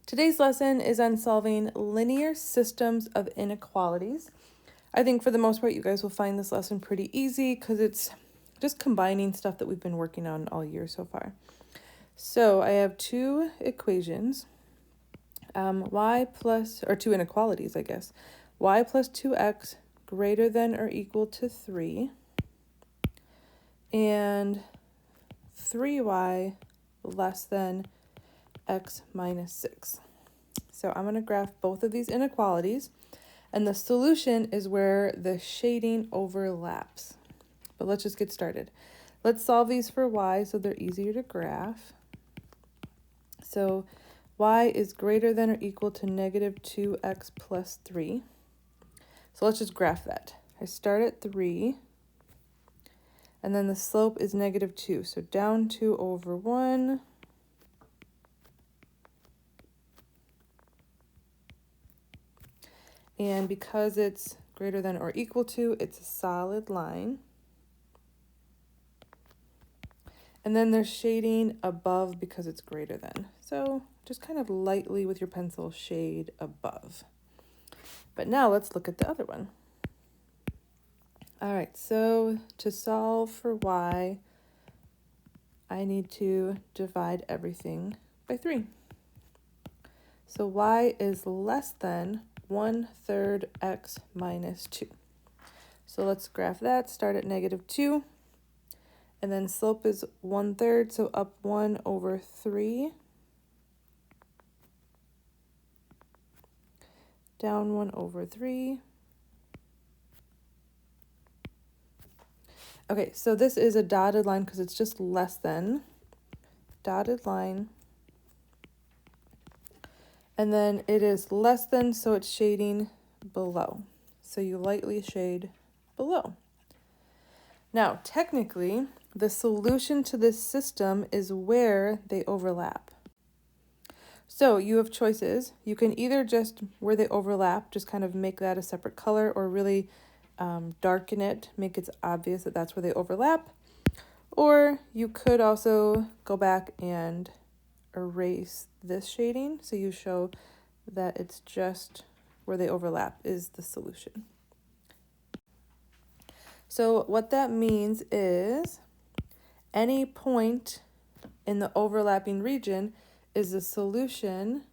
Today's lesson is on solving linear systems of inequalities. I think for the most part, you guys will find this lesson pretty easy because it's just combining stuff that we've been working on all year so far. So I have two equations, two inequalities, I guess. Y plus 2x greater than or equal to 3, and 3y less than x minus 6. So I'm going to graph both of these inequalities, and the solution is where the shading overlaps. But let's just get started. Let's solve these for y so they're easier to graph. So y is greater than or equal to negative 2x plus 3. So let's just graph that. I start at 3, and then the slope is negative 2. So down 2 over 1. And because it's greater than or equal to, it's a solid line. And then there's shading above because it's greater than. So just kind of lightly with your pencil shade above. But now let's look at the other one. All right, so to solve for y, I need to divide everything by 3. So y is less than 1/3 x minus 2. So let's graph that. Start at negative 2. And then slope is 1/3, so up 1 over 3. Down 1 over 3. Okay, so this is a dotted line because it's just less than. Dotted line. And then it is less than, so it's shading below. So you lightly shade below. Now, technically, the solution to this system is where they overlap. So you have choices. You can either just, where they overlap, just kind of make that a separate color, or really darken it, make it obvious that that's where they overlap. Or you could also go back and erase this shading, so you show that it's just where they overlap is the solution. So what that means is any point in the overlapping region is the solution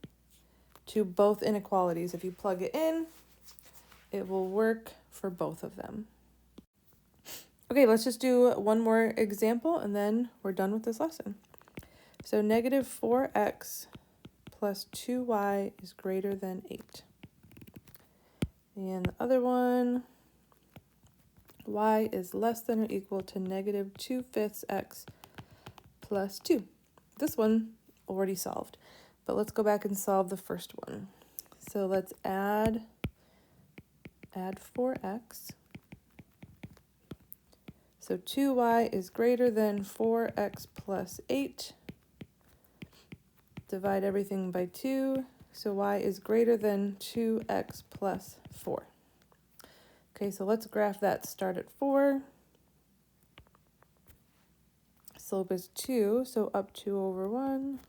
to both inequalities. If you plug it in, it will work for both of them. Okay, let's just do one more example and then we're done with this lesson. So negative 4x plus 2y is greater than 8. And the other one, y is less than or equal to negative 2/5 x plus 2. This one already solved, but let's go back and solve the first one. So let's add 4x. So 2y is greater than 4x plus 8. Divide everything by 2. So y is greater than 2x plus 4. Okay, so let's graph that. Start at 4. Slope is 2, so up 2 over 1.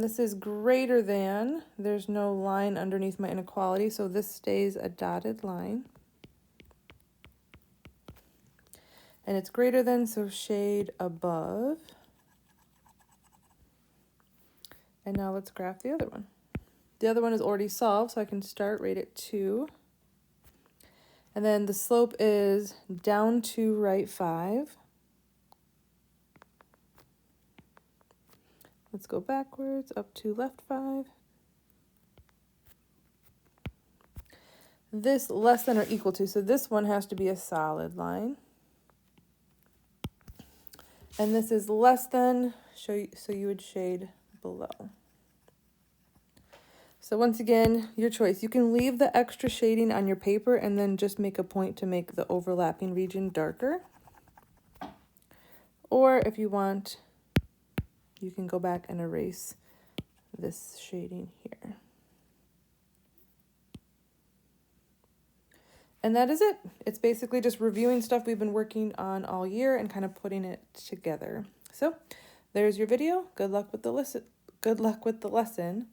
This is greater than. There's no line underneath my inequality, so this stays a dotted line. And it's greater than, so shade above. And now let's graph the other one. The other one is already solved, so I can start right at 2. And then the slope is down 2, right 5. Let's go backwards, up 2, left 5. This less than or equal to, so this one has to be a solid line. And this is less than, so you would shade below. So once again, your choice. You can leave the extra shading on your paper and then just make a point to make the overlapping region darker. Or if you want, you can go back and erase this shading here. And that is it. It's basically just reviewing stuff we've been working on all year and kind of putting it together. So there's your video. Good luck with the lesson.